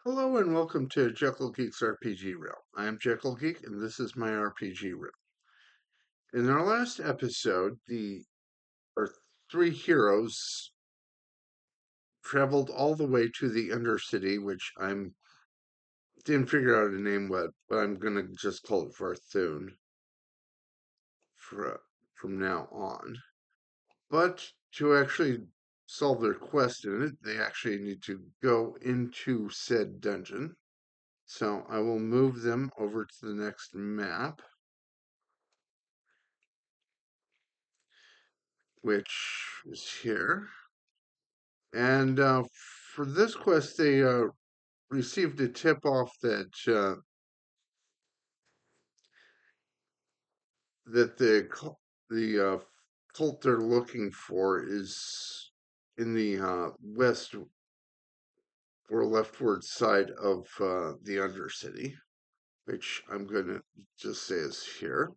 Hello and welcome to Jekyll Geek's RPG Realm. I am Jekyll Geek and this is my RPG Realm. In our last episode, our three heroes traveled all the way to the Undercity, which I didn't figure out a name yet, but I'm gonna just call it Varthune from now on. But to actually solve their quest in it, they actually need to go into said dungeon. So I will move them over to the next map, which is here. And for this quest, they received a tip off that the cult they're looking for is in the west or leftward side of the Undercity, which I'm going to just say is here.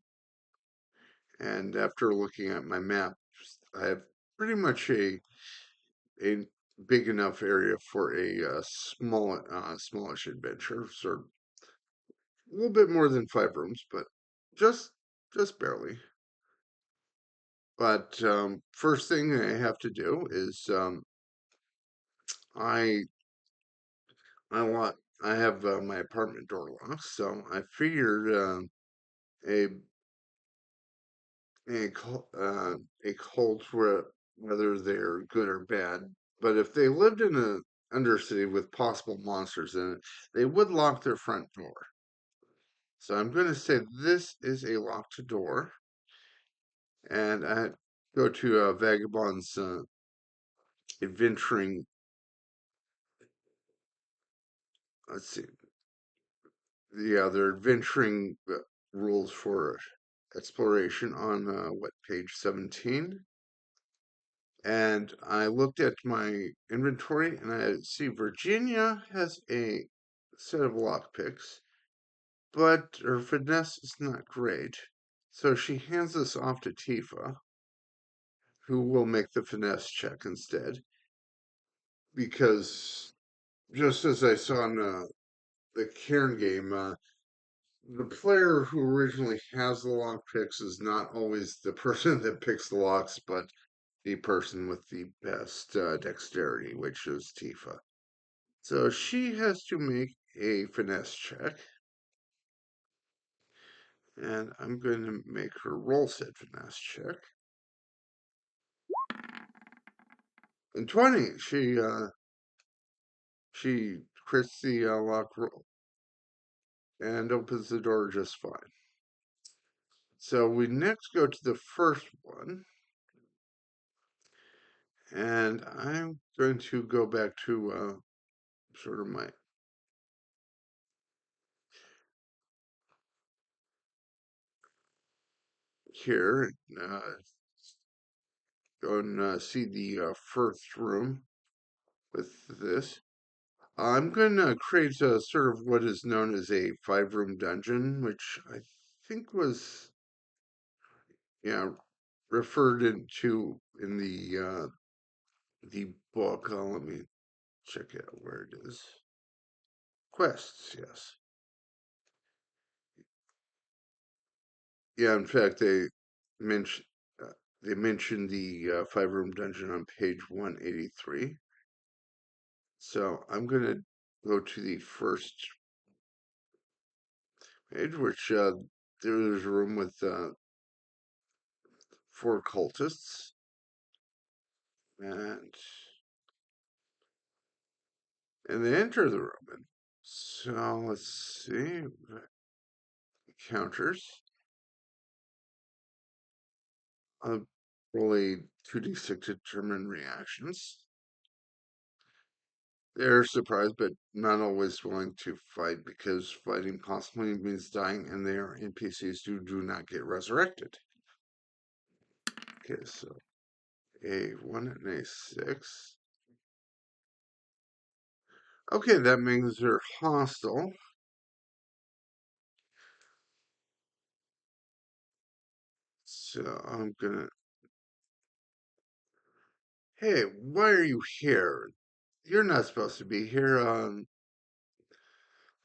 And after looking at my map, I have pretty much a big enough area for a smallish adventure, sort of a little bit more than 5 rooms, but just just barely. But first thing I have to do is I I want I have my apartment door locked, so I figured a a cult whether they're good or bad, but if they lived in a undercity with possible monsters in it, they would lock their front door. So I'm going to say this is a locked door, and I go to Vagabond's adventuring. Let's see, their adventuring rules for exploration on what page 17. And I looked at my inventory, and I see Virginia has a set of lockpicks, but her finesse is not great. So she hands this off to Tifa, who will make the finesse check instead, because just as I saw in the Cairn game, the player who originally has the lock picks is not always the person that picks the locks, but the person with the best dexterity, which is Tifa. So she has to make a finesse check, and I'm going to make her roll said finesse check. And 20, she crits the lock roll and opens the door just fine. So we next go to the first one, and I'm going to go back to sort of my here. Go and see the first room with this. I'm going to create a sort of what is known as a 5-room dungeon, which I think was, yeah, referred to in the book. Let me check out where it is. Quests, yes. Yeah, in fact, mention they mentioned the 5-room dungeon on page 183. So I'm gonna go to the first page, which there's a room with 4 cultists, and they enter the room. And so let's see encounters. Roll a 2d6 to determine reactions. They're surprised, but not always willing to fight because fighting possibly means dying, and they are NPCs who do not get resurrected. Okay, so a 1 and a 6. Okay, that means they're hostile. So I'm gonna. Hey, why are you here? You're not supposed to be here.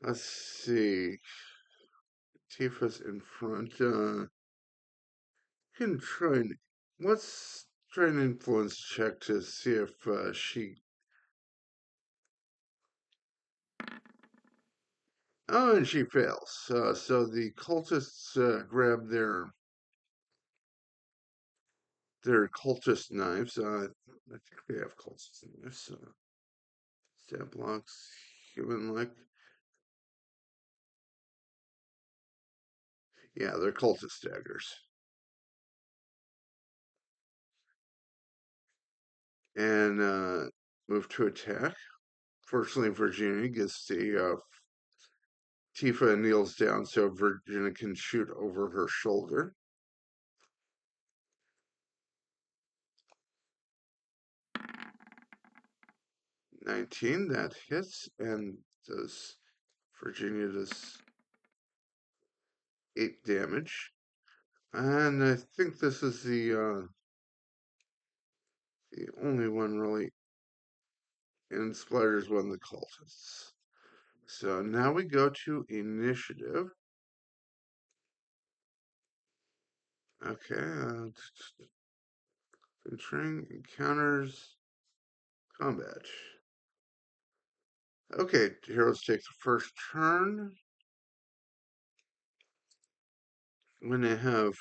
Let's see. Tifa's in front. Can try and let's try an influence check to see if she. Oh, and she fails. So the cultists grab their cultist knives. I think they have cultist knives. Stab blocks, human-like. Yeah, they're cultist daggers. And move to attack. Fortunately, Virginia gets the Tifa kneels down so Virginia can shoot over her shoulder. 19, that hits, and does Virginia does 8 damage. And I think this is the only one really, and splatters one of the cultists. So now we go to initiative. Okay, featuring encounters, combat. Okay, heroes take the first turn. When they have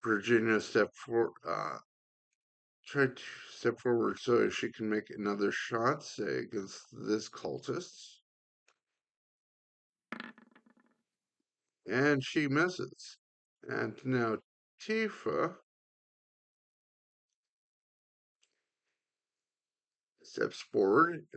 Virginia try to step forward so she can make another shot, say, against this cultist. And she misses. And now Tifa steps forward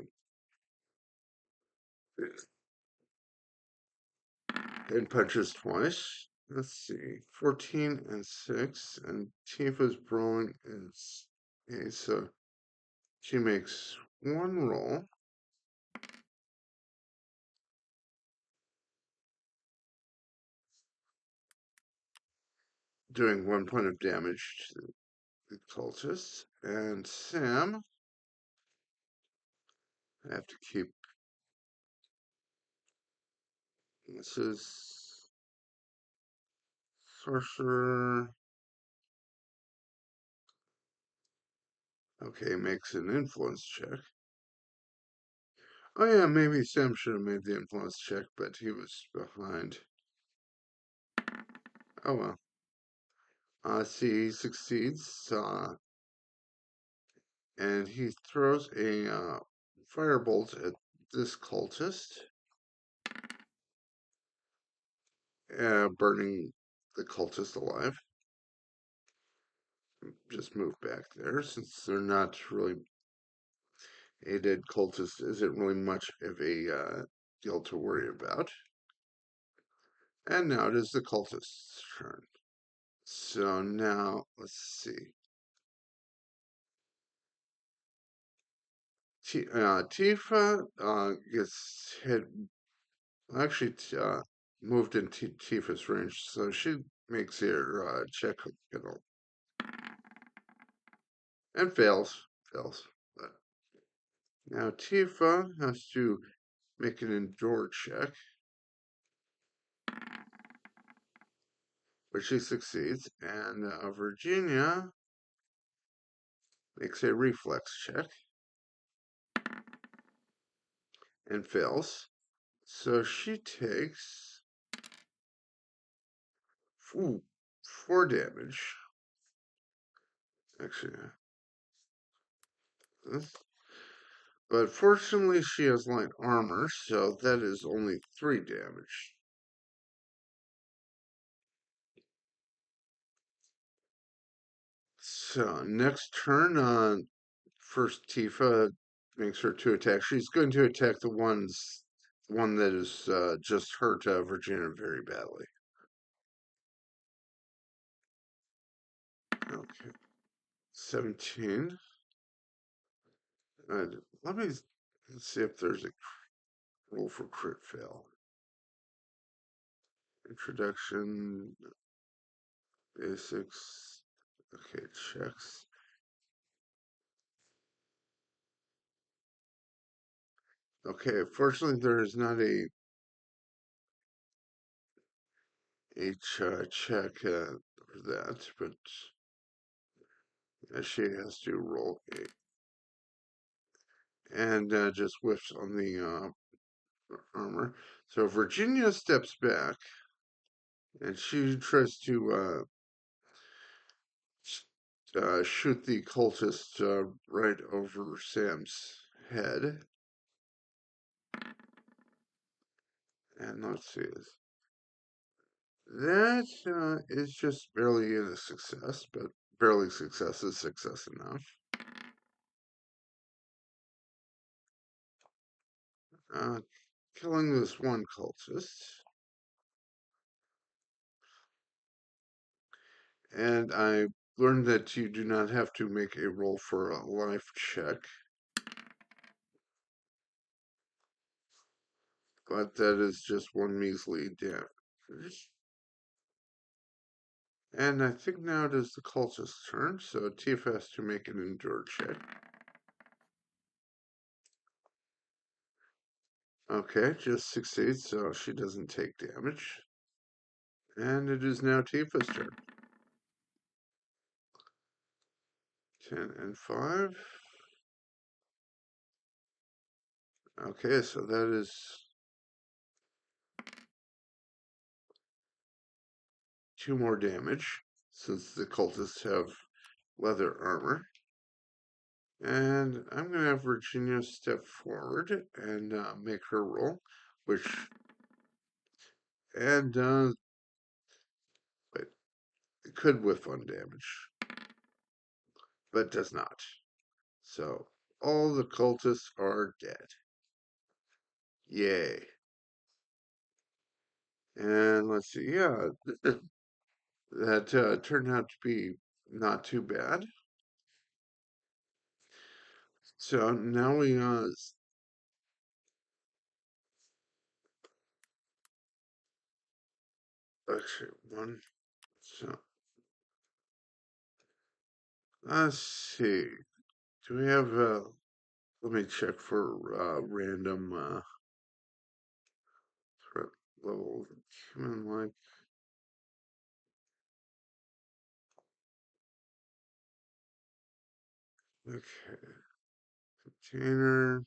and punches twice. Let's see, 14 and 6, and Tifa's brawling is okay, so she makes one roll, doing 1 point of damage to the cultists. And Sam, I have to keep this is sorcerer. Okay, makes an influence check. Oh yeah, maybe Sam should have made the influence check, but he was behind. Oh well. See, he succeeds, and he throws a firebolt at this cultist, burning the cultist alive. Just move back there, since they're not really a dead cultist isn't really much of a deal to worry about. And now it is the cultist's turn. So now, let's see. Tifa gets hit. Actually, moved into Tifa's range, so she makes her check, and fails. Fails. But now Tifa has to make an endure check, which she succeeds, and Virginia makes a reflex check and fails. So she takes ooh, 4 damage. Actually, this. But fortunately, she has light armor, so that is only 3 damage. So next turn, first Tifa makes her two attacks. She's going to attack one that is just hurt Virginia very badly. Okay, 17. Let me see if there's a roll for crit fail. Introduction, basics. Okay, checks. Okay, fortunately there is not a check for that, but she has to roll a and just whiffs on the armor. So Virginia steps back and she tries to shoot the cultist right over Sam's head. And let's see, that is just barely a success, but barely success is success enough. Uh, Killing this one cultist. And I learned that you do not have to make a roll for a life check, but that is just one measly damage. And I think now it is the cultist's turn, so Tifa has to make an endure check. Okay, just succeeds, so she doesn't take damage. And it is now Tifa's turn. 10 and 5. Okay, so that is 2 more damage, since the cultists have leather armor. And I'm going to have Virginia step forward and make her roll, which, and wait, it could whiff on damage, but does not. So all the cultists are dead. Yay. And let's see, yeah, that turned out to be not too bad. So now we, actually, one, so let's see. Do we have, let me check for random threat level human life. Okay, container.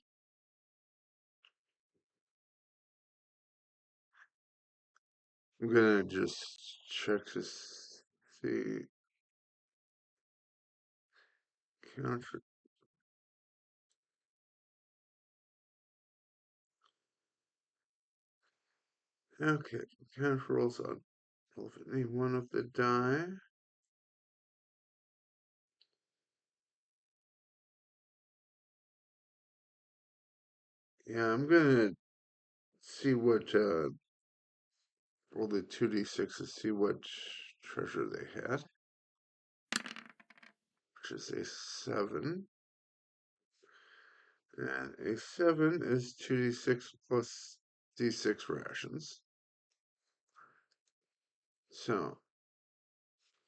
I'm gonna just check to see counter. Okay, counter rolls on roll any one of the die. Yeah, I'm gonna see what roll the 2d6 to see what treasure they had, which is a 7. And a 7 is 2d6 plus d6 rations. So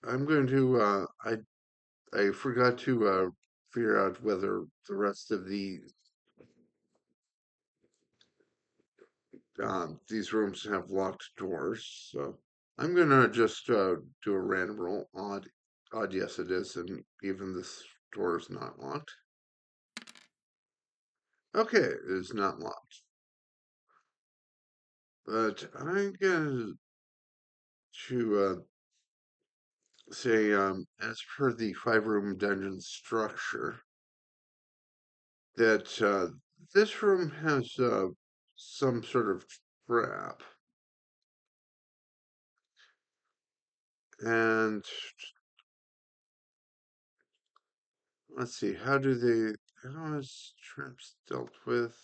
I'm going to I forgot to figure out whether the rest of these rooms have locked doors. So I'm gonna just do a random roll. Odd, yes it is, and even this door is not locked. Okay, it is not locked. But I'm going to say, as per the 5-room dungeon structure, that this room has some sort of trap. And let's see, how is traps dealt with?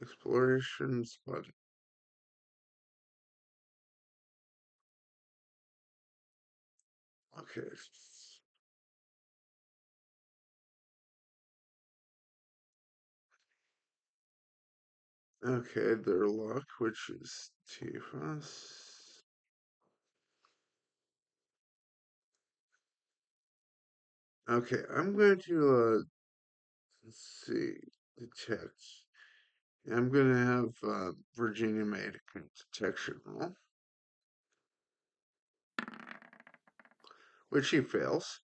Explorations, but okay. Okay, their luck, which is Tifa's. Okay, I'm going to let's see, detect. I'm gonna have Virginia make a detection roll, which she fails.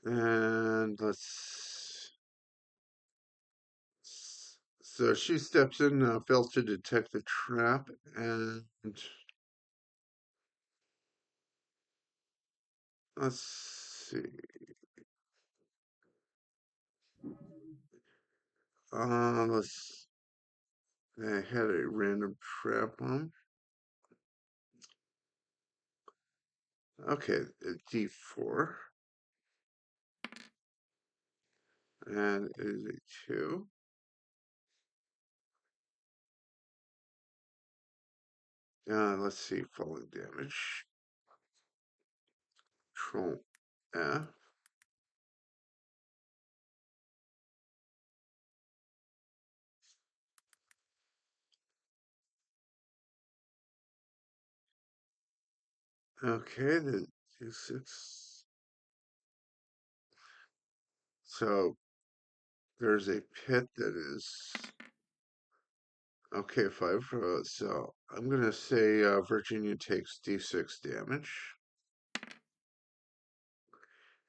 And so she steps in, fails to detect the trap, and let's see. Let's. I had a random trap on. Okay, a D4, and it is a 2. Let's see, falling damage. Control F. Okay, the D6. So there's a pit that is okay, 5. So I'm gonna say Virginia takes D6 damage,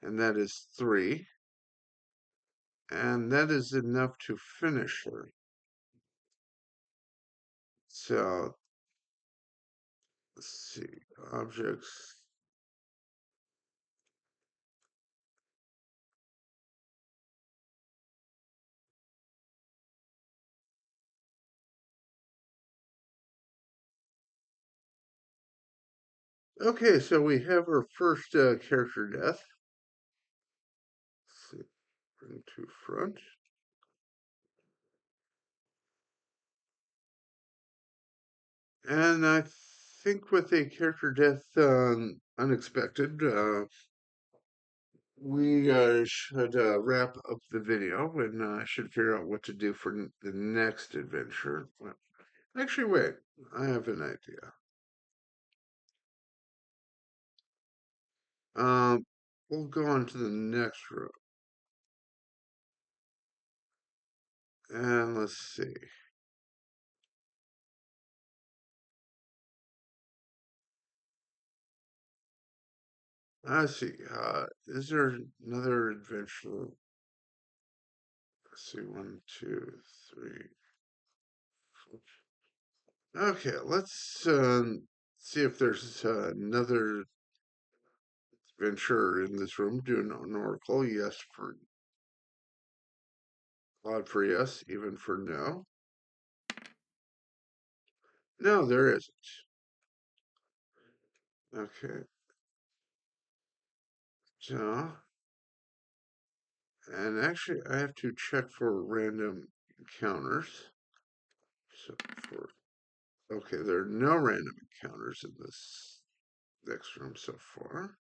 and that is 3, and that is enough to finish her. So let's see, objects. Okay, so we have our first character death. Let's see, bring to front. And I think with a character death unexpected, we should wrap up the video and I should figure out what to do for the next adventure. Well, actually, wait, I have an idea. Um, we'll go on to the next room and let's see. Let's see. Is there another adventure? Let's see. One, two, three. Okay, let's see if there's another adventure in this room. Do an oracle. Yes for odd for yes, even for no. No, there isn't. Okay, so and actually, I have to check for random encounters. So for okay, there are no random encounters in this next room so far.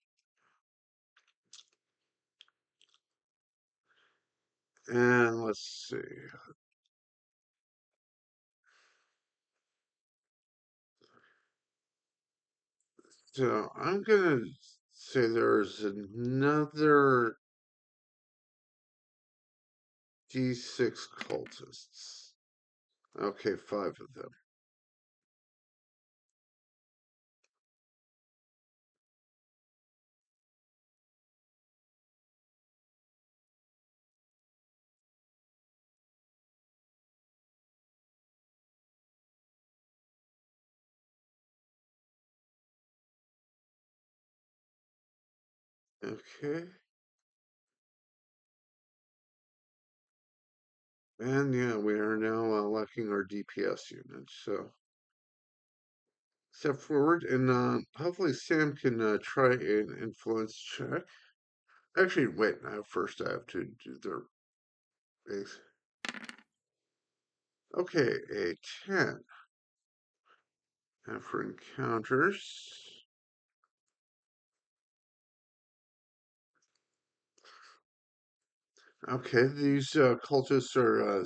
And let's see. So I'm gonna say there's another D6 cultists. Okay, 5 of them. Okay. And yeah, we are now lacking our DPS unit. So step forward, and hopefully Sam can try an influence check. Actually, wait. First, I have to do their base. Okay, a 10. And for encounters, okay, these cultists are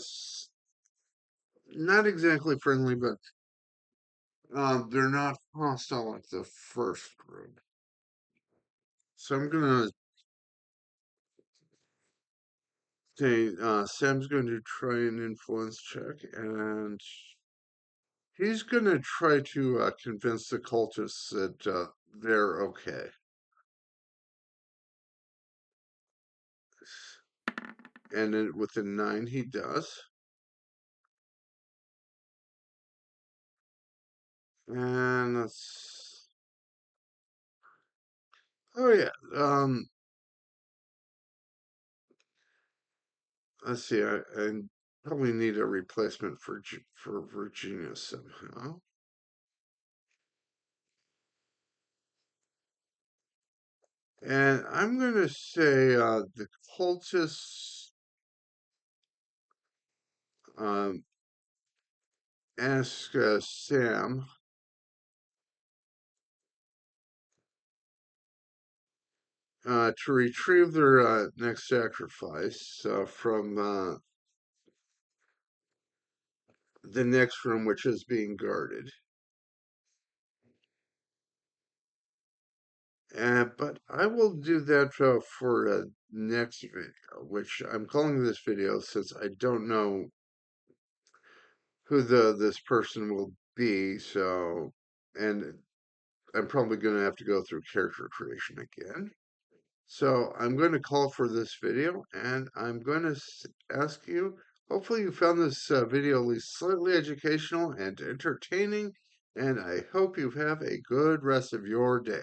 not exactly friendly, but they're not hostile like the first group. So I'm gonna say Sam's going to try an influence check, and he's gonna try to convince the cultists that they're okay. And then with a 9, he does. And oh yeah, let's see. I probably need a replacement for for Virginia somehow. And I'm gonna say the cultists um, ask Sam to retrieve their next sacrifice from the next room, which is being guarded. But I will do that for next video, which I'm calling this video since I don't know who this person will be. So, and I'm probably going to have to go through character creation again. So I'm going to call for this video, and I'm going to ask you. Hopefully, you found this video at least slightly educational and entertaining, and I hope you have a good rest of your day.